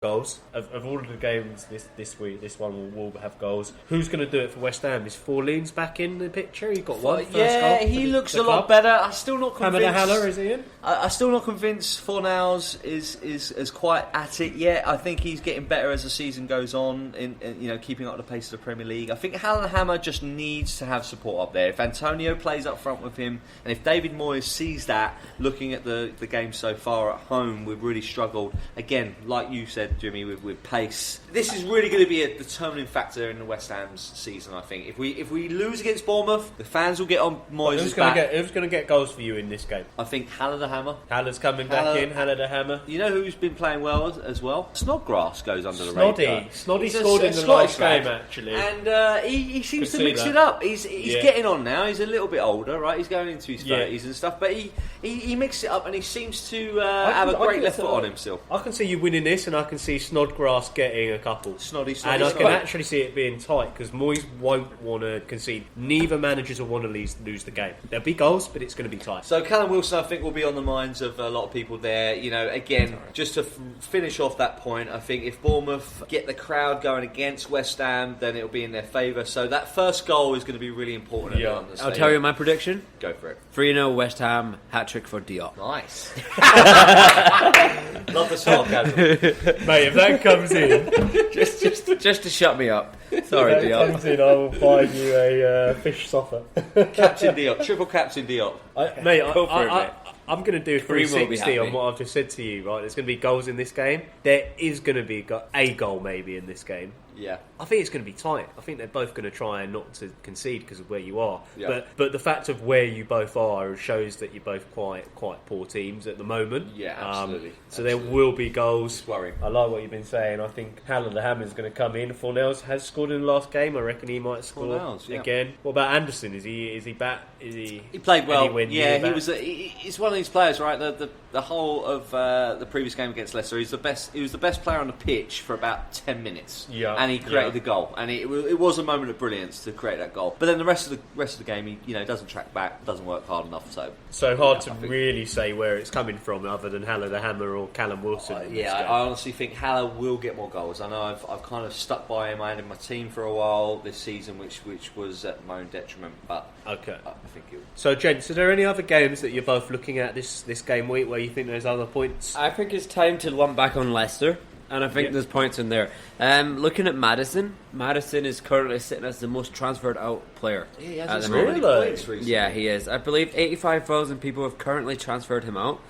goals. Of all of the games this week, this one will have goals. Who's going to do it for West Ham? Is Forleans back in the picture? He got one first goal. Yeah, he looks a lot better. I'm still not convinced. Hamada Haller, is he in? I'm still not convinced Fornals is quite at it yet. I think he's getting better as the season goes on, in keeping up the pace of the Premier League. I think Hammer just needs to have support up there. If Antonio plays up front with him, and if David Moyes sees that, looking at the game so far at home, we've really struggled. Again, like you said, Jimmy, with pace. This is really going to be a determining factor in the West Ham's season, I think. If we lose against Bournemouth, the fans will get on Moyes' back. Who's going to get goals for you in this game? I think Haller the Hammer. Haller's coming back in. Haller the Hammer. You know who's been playing well as well? Snodgrass goes under the radar. Snoddy scored in the last game, actually. And he seems to mix it up. He's getting on now. He's a little bit older, right? He's going into his 30s and stuff. But he mixes it up, and he seems to have a great left foot on him still. I can see you winning this, and I can see Snodgrass getting a couple. And I can actually see it being tight, because Moyes won't want to concede. Neither managers will want to lose the game. There'll be goals, but it's going to be tight. So Callum Wilson, I think, will be on the minds of a lot of people there. Again, just to finish off that point, I think if Bournemouth get the crowd going against West Ham, then it'll be in their favour. So that first goal is going to be really important. Yeah. I'll tell you my prediction. Go for it. 3-0 West Ham, hat-trick for Diop. Nice. Love the sarcasm. Mate, if that comes in... just to shut me up. Sorry, if that Diop. comes in, I will buy you a fish soffer. Captain Diop. Triple Captain Diop. I'm going to do a 360 on what I've just said to you, right? There's going to be goals in this game. There is going to be a goal maybe in this game. Yeah. I think it's going to be tight. I think they're both going to try not to concede because of where you are. Yeah. But the fact of where you both are shows that you're both quite poor teams at the moment. Yeah, absolutely. So there will be goals. It's worrying. I like what you've been saying. I think Haller the Hammer is going to come in. Fornals has scored in the last game. I reckon he might score again. What about Anderson? Is he back? He played well. He was. He's one of these players, right? The whole of the previous game against Leicester, he was the best player on the pitch for about 10 minutes. Yeah. And he created the goal, and it was a moment of brilliance to create that goal. But then the rest of the game, he doesn't track back, doesn't work hard enough. So hard to really say where it's coming from, other than Haller the Hammer or Callum Wilson. I honestly think Haller will get more goals. I know I've kind of stuck by him. I had him in my team for a while this season, which was at my own detriment. But okay, I think he'll. So, gents, are there any other games that you're both looking at this game week where you think there's other points? I think it's time to lump back on Leicester. And I think there's points in there. Looking at Maddison is currently sitting as the most transferred out player. Yeah, he hasn't scored any points recently. Yeah, he is. I believe 85,000 people have currently transferred him out.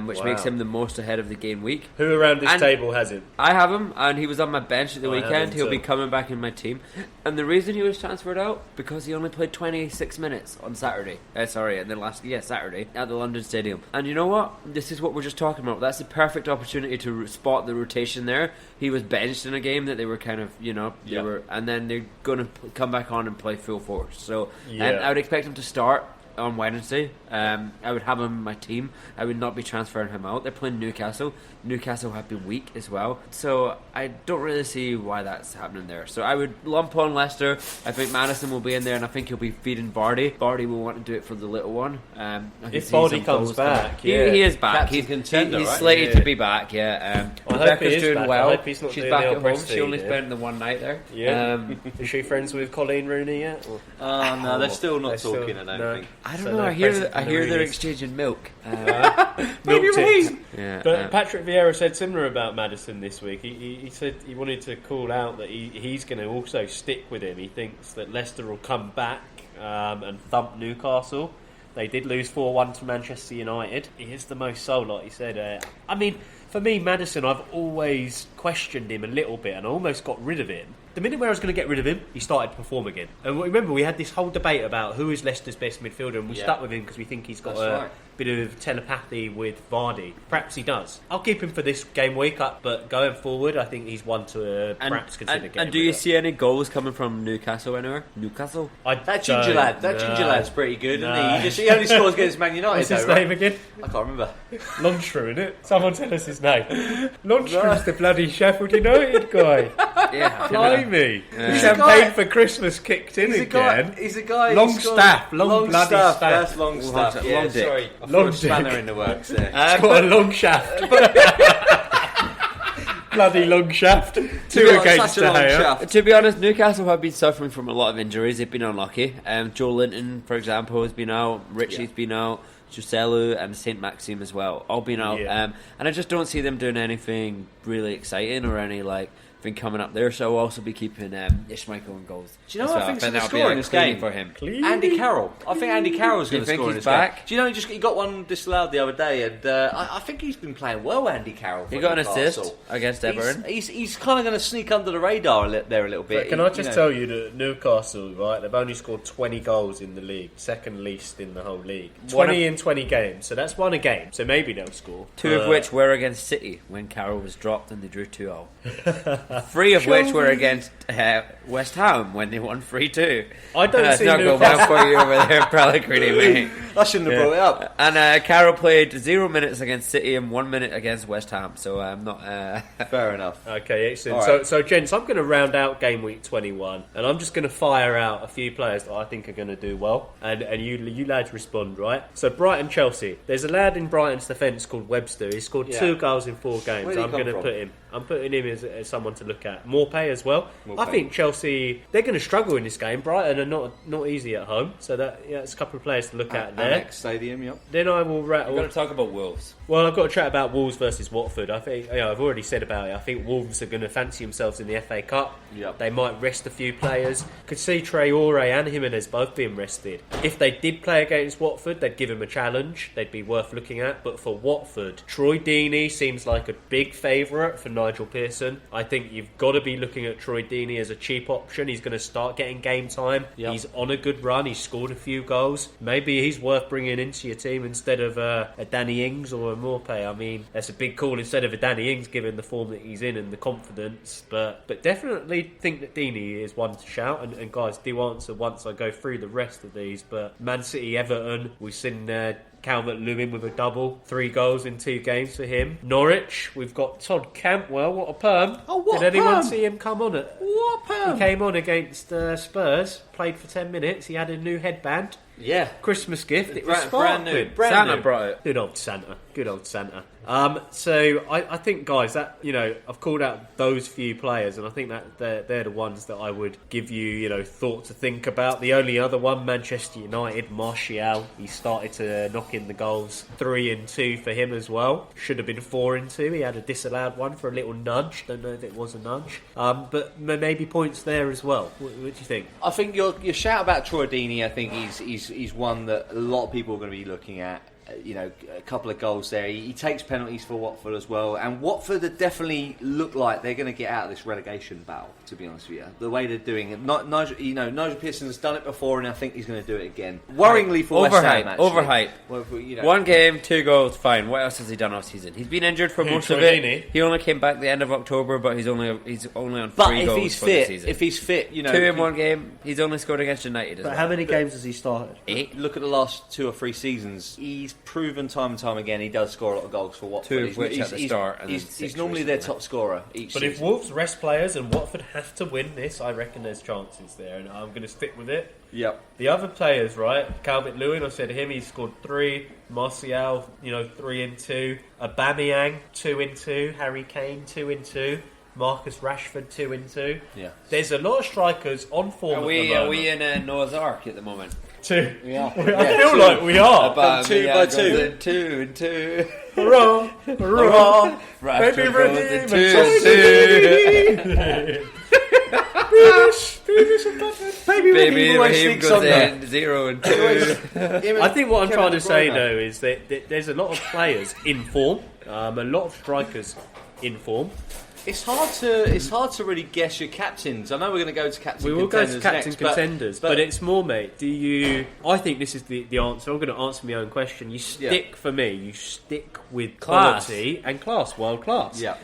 Which makes him the most ahead of the game week. Who around this table has him? I have him, and he was on my bench at the weekend. He'll be coming back in my team. And the reason he was transferred out, because he only played 26 minutes on Saturday. Saturday at the London Stadium. And you know what? This is what we're just talking about. That's the perfect opportunity to spot the rotation there. He was benched in a game that they were kind of, and then they're going to come back on and play full force. So I would expect him to start on Wednesday. I would have him in my team. I would not be transferring him out. They're playing Newcastle. Newcastle have been weak as well, so I don't really see why that's happening there. So I would lump on Leicester. I think Maddison will be in there, and I think he'll be feeding Bardi. Bardi will want to do it for the little one. If Bardi comes back, he is back. He's contender, he's right? slated to be back. Yeah, Rebecca's doing back. well. I hope he's not She's doing back the at home. Prestige, She only spent the one night there. Yeah. Is she friends with Colleen Rooney yet? No, they're still not talking. I don't think. I don't know. I hear they're exchanging milk. Milk tips. Yeah, but Patrick Vieira said similar about Maddison this week. He said he wanted to call out that he's going to also stick with him. He thinks that Leicester will come back and thump Newcastle. They did lose 4-1 to Manchester United. He is the most sold, like he said. For me, Maddison, I've always questioned him a little bit and I almost got rid of him. The minute where I was going to get rid of him, he started to perform again. And remember, we had this whole debate about who is Leicester's best midfielder, and we stuck with him because we think he's got a bit of telepathy with Vardy. Perhaps he does. I'll keep him for this game week up, but going forward, I think he's one to perhaps consider getting. And do you see any goals coming from Newcastle anywhere? Newcastle? That ginger lad's pretty good, isn't he? He only scores against Man United. What's his name again? I can't remember. Longstrew, isn't it? Someone tell us his name. Longstrew's the bloody Sheffield United guy. Yeah, blimey. Champagne for Christmas kicked in again. He's a guy. Long bloody staff. That's long staff. Long dick. Sorry. Long spanner in the works there. It's got a long shaft. Bloody long shaft. Two Yeah, against such a long De Gea. shaft. To be honest, Newcastle have been suffering from a lot of injuries. They've been unlucky. Joe Linton, for example, has been out. Richie's been out. Joselu and Saint Maxime as well, all been out. Yeah. And I just don't see them doing anything really exciting or any thing coming up there. So I'll also be keeping Ishmael in goals. Do you know what I think's going to that'll be score a in this clean game? for him. Andy Carroll. I think Andy Carroll's going to think score in he's this game. back? Do you know he got one disallowed the other day, and I think he's been playing well, Andy Carroll. He got an Newcastle. assist against Everton. He's kind of going to sneak under the radar there a little bit. But can I just tell you that Newcastle, right, they've only scored 20 goals in the league, second least in the whole league. 20 in 20 games, so that's one a game, so maybe they'll score. 2 of which were against City when Carroll was dropped and they drew 2-0. 3 of which were against West Ham when they won 3-2. I don't see not going well for you over there, Pellegrini, mate. I shouldn't have brought it up. And Carroll played 0 minutes against City and 1 minute against West Ham, so I'm not... Fair enough. Okay, excellent. Right. So, gents, I'm going to round out game week 21, and I'm just going to fire out a few players that I think are going to do well, and you lads respond, right? So, Brighton-Chelsea. There's a lad in Brighton's defence called Webster. He scored 2 goals in 4 games. Where did he I'm going to come put him. I'm putting him as someone to look at. Morpay as well. Morpay. I think Chelsea, they're going to struggle in this game. Brighton are not easy at home, so that's a couple of players to look at there. Amex Stadium, yep. Then I will rattle. We've got to talk about Wolves. Well, I've got to chat about Wolves versus Watford. I think I've already said about it. I think Wolves are going to fancy themselves in the FA Cup. Yep. They might rest a few players. Could see Traore and Jimenez both being rested. If they did play against Watford, they'd give him a challenge. They'd be worth looking at. But for Watford, Troy Deeney seems like a big favourite for Nigel Pearson. I think you've got to be looking at Troy Deeney as a cheap option. He's going to start getting game time. Yep. He's on a good run. He's scored a few goals. Maybe he's worth bringing into your team instead of a Danny Ings or a Morpay. I mean, that's a big call instead of a Danny Ings, given the form that he's in and the confidence. But definitely think that Deeney is one to shout. And guys, do answer once I go through the rest of these. But Man City, Everton, we've seen Calvert-Lewin with a double, 3 goals in 2 games for him. Norwich, we've got Todd Cantwell. What a perm! Oh, what Did anyone perm? see him come on it? What perm? He came on against Spurs, played for 10 minutes. He had a new headband. Yeah. Christmas gift. It was Brand new. sparkling. Santa brought it. Good old Santa. Good old Santa. So I think, guys, that I've called out those few players, and I think that they're the ones that I would give you thought to think about. The only other one, Manchester United, Martial. He started to knock in the goals. 3 and 2 for him as well. Should have been 4 and 2. He had a disallowed one for a little nudge. Don't know if it was a nudge, but maybe points there as well. What do you think? I think your shout about Troy Deeney, I think he's one that a lot of people are going to be looking at. A couple of goals there. He takes penalties for Watford as well, and Watford definitely look like they're going to get out of this relegation battle. To be honest with you, the way they're doing it, Nigel Pearson has done it before, and I think he's going to do it again. Worryingly for West Ham, actually. Overhype. Well, 1 game, 2 goals, fine. What else has he done all season? He's been injured for most of it. Deeney? He only came back the end of October, but he's only on 3 But goals for the season. if he's fit, 2 in 1 game. He's only scored against United as But well. how many games has he started? 8. Look at the last 2 or 3 seasons. He's proven time and time again he does score a lot of goals for Watford. 2 of which at the start, and then He's 6 normally their recently. top scorer each But season. if Wolves rest players and Watford have to win this, I reckon there's chances there, and I'm going to stick with it. Yep. The other players, right? Calvert-Lewin, I said him, he scored 3. Martial, 3 and 2. Aubameyang, 2 and 2. Harry Kane, 2 and 2. Marcus Rashford, 2 and 2. Yeah. There's a lot of strikers on form. Are we in Noah's Ark at the moment? 2? Yeah. I feel like we are. About 2 by 2. 2 and 2. Hurrah! Hurrah! Rashford Baby goes Raheem in 2 and 2. Baby Raheem goes in 0 and 2. I think what I'm Kevin trying De to say Bruyne. though is that there's a lot of players in form, a lot of strikers in form. It's hard to really guess your captains. I know we're going to go to captain We will go contenders to captain next, contenders, but it's more, mate. I think this is the answer. I'm going to answer my own question. You stick for me. You stick with Class. quality and class, world class. Yeah.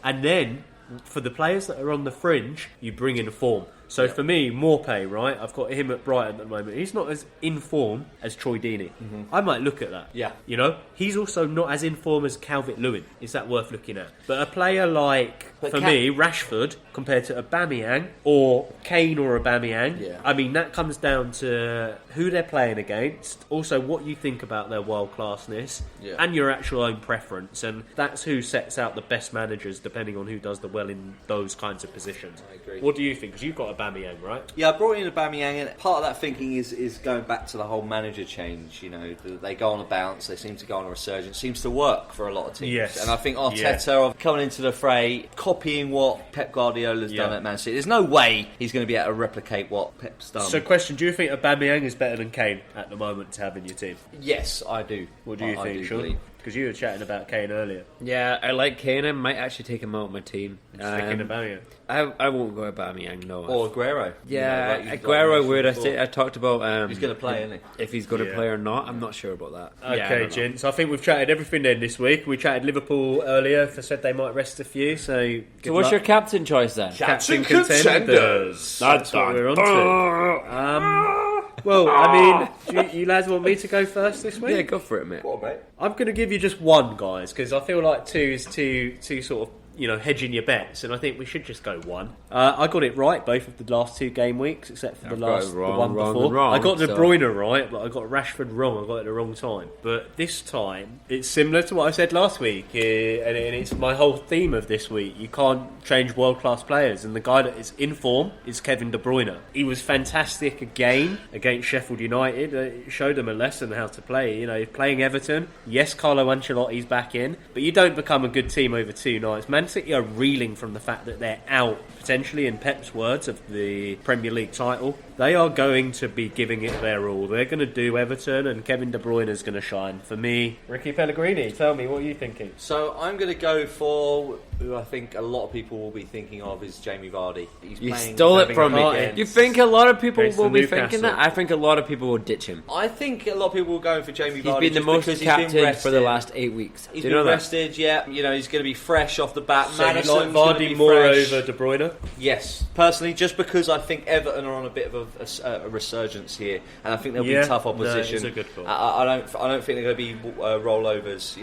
And then for the players that are on the fringe, you bring in a form. So for me, Maupay, right? I've got him at Brighton at the moment. He's not as in form as Troy Deeney. I might look at that. Yeah. You know, he's also not as in form as Calvert-Lewin. Is that worth looking at? But a player like, me, Rashford, compared to Aubameyang or Kane or Aubameyang, I mean, that comes down to who they're playing against, also what you think about their world-classness, and your actual own preference. And that's who sets out the best managers, depending on who does the well in those kinds of positions. I agree. What do you think? Because you've got Aubameyang, right? Yeah, I brought in Aubameyang, and part of that thinking is going back to the whole manager change. You know, they go on a bounce, they seem to go on a resurgence. Seems to work for a lot of teams. Yes. And I think Arteta coming into the fray, copying what Pep Guardiola's done at Man City. There's no way he's going to be able to replicate what Pep's done. So, question: do you think Aubameyang is better than Kane at the moment to have in your team? Yes, I do. What do you think, Sean? Because you were chatting about Kane earlier. Yeah, I like Kane. I might actually take him out of my team. Sticking Aubameyang. I won't go Aubameyang, no. Or Aguero. Yeah, Aguero would. I talked about he's going to play, isn't he? If he's going to play or not. I'm not sure about that. Okay, gents. I think we've chatted everything then this week. We chatted Liverpool earlier. They said they might rest a few. So what's your captain choice then? Captain contenders. That's what we're on to. Well, I mean, you lads want me to go first this week? Yeah, go for it, mate. Go on, mate. I'm going to give you just one, guys, because I feel like two is too sort of, hedging your bets, and I think we should just go one. I got it right both of the last 2 game weeks, except for the one before. I got De Bruyne right, but I got Rashford wrong. I got it at the wrong time. But this time, it's similar to what I said last week, and it's my whole theme of this week. You can't change world-class players, and the guy that is in form is Kevin De Bruyne. He was fantastic again against Sheffield United. It showed them a lesson how to play. Playing Everton. Yes, Carlo Ancelotti's back in, but you don't become a good team over 2 nights. Man City are reeling from the fact that they're out, potentially, in Pep's words, of the Premier League title. They are going to be giving it their all. They're going to do Everton, and Kevin De Bruyne is going to shine. For me, Ricky Pellegrini, tell me, what are you thinking? So I'm going to go for who I think a lot of people will be thinking of is Jamie Vardy. You stole it from me. You think a lot of people will be thinking that? I think a lot of people will ditch him. I think a lot of people will go for Jamie Vardy. He's been the most captain for the last 8 weeks. He's been rested, yeah. He's going to be fresh off the bat. So you like Vardy more over De Bruyne? Yes, personally, just because I think Everton are on a bit of a resurgence here, and I think there'll be tough opposition. No, it's a good call. I don't think they're going to be rollovers,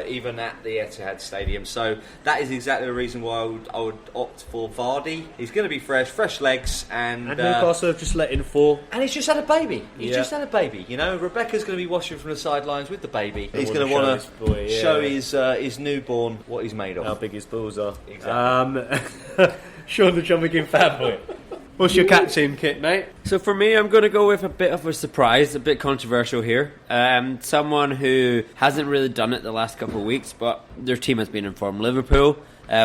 even at the Etihad Stadium. So that is exactly the reason why I would opt for Vardy. He's going to be fresh legs, and Newcastle have just let in 4. And he's just had a baby. He's Rebecca's going to be watching from the sidelines with the baby. He's going to want to show his newborn what he's made of. How big his balls are. Exactly. Sean the John McGinn fanboy. What's your captain kit, mate? So for me, I'm going to go with a bit of a surprise, a bit controversial here. Someone who hasn't really done it the last couple of weeks, but their team has been informed. Liverpool.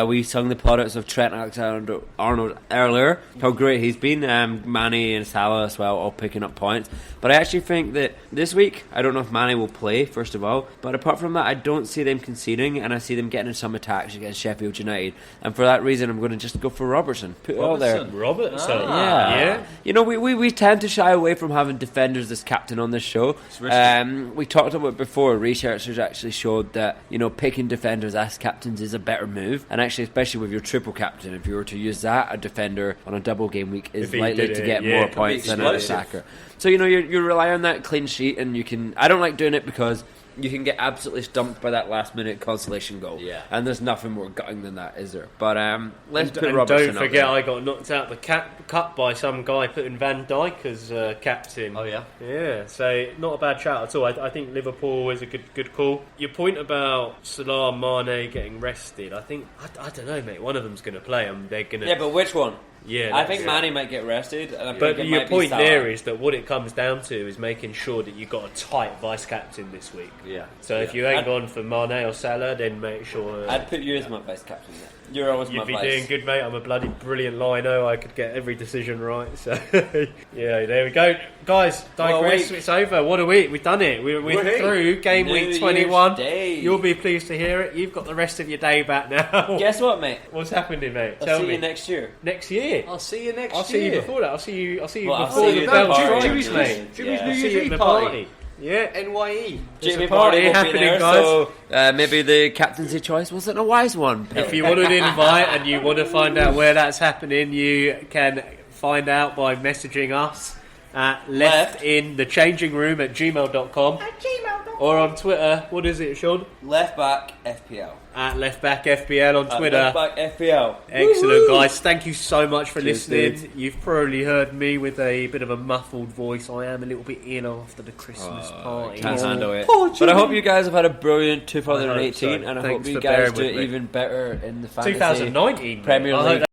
We sung the plaudits of Trent Alexander-Arnold earlier, how great he's been. Mane and Salah as well, all picking up points. But I actually think that this week, I don't know if Mane will play, first of all. But apart from that, I don't see them conceding, and I see them getting in some attacks against Sheffield United. And for that reason, I'm going to just go for Robertson. Put it all there. Robertson? Yeah. We tend to shy away from having defenders as captain on this show. We talked about it before. Researchers actually showed that, picking defenders as captains is a better move. And actually, especially with your triple captain, if you were to use that, a defender on a double game week is likely to get more points than an attacker. So, you rely on that clean sheet, and you can... I don't like doing it because you can get absolutely stumped by that last-minute consolation goal. Yeah. And there's nothing more gutting than that, is there? But let's put Robertson don't forget, I got knocked out the cup by some guy putting Van Dijk as captain. Oh, yeah? Yeah, so not a bad shout at all. I think Liverpool is a good call. Your point about Salah, Mane getting rested, I think... I don't know, mate. One of them's going to play, and they're going to... Yeah, but which one? Yeah, I think Mane might get rested. And but your point there is that what it comes down to is making sure that you've got a tight vice captain this week. Yeah. So if you ain't gone for Mane or Salah, then make sure... I'd put you as my vice captain then. You're always my vice. You'd be doing good, mate. I'm a bloody brilliant lino. I could get every decision right. So yeah, there we go. Guys, digress. It's over. What a week. We've done it. We're through game week 21. You'll be pleased to hear it. You've got the rest of your day back now. Guess what, mate? What's happening, mate? I'll see you next year. Next year? I'll see you next year. I'll see you before that. I'll see you well, before the bell strikes, mate. Jimmy's New Year's Eve party. Yeah, NYE. Jimmy party happening, there, guys. So, maybe the captaincy choice wasn't a wise one. If you want an invite and you want to find out where that's happening, you can find out by messaging us at leftinthechanging@gmail.com. Or on Twitter, what is it, Sean? Left back FPL. At leftbackfpl on Twitter. Left back FPL. Excellent, guys. Thank you so much for Cheers, listening. dude. You've probably heard me with a bit of a muffled voice. I am a little bit ill after the Christmas party. Can't handle it. Poor But I hope Jimmy. you guys have had a brilliant 2018, I hope so. and I Thanks hope you for guys bearing do with me. even better in the fantasy 2019. Premier I hope League.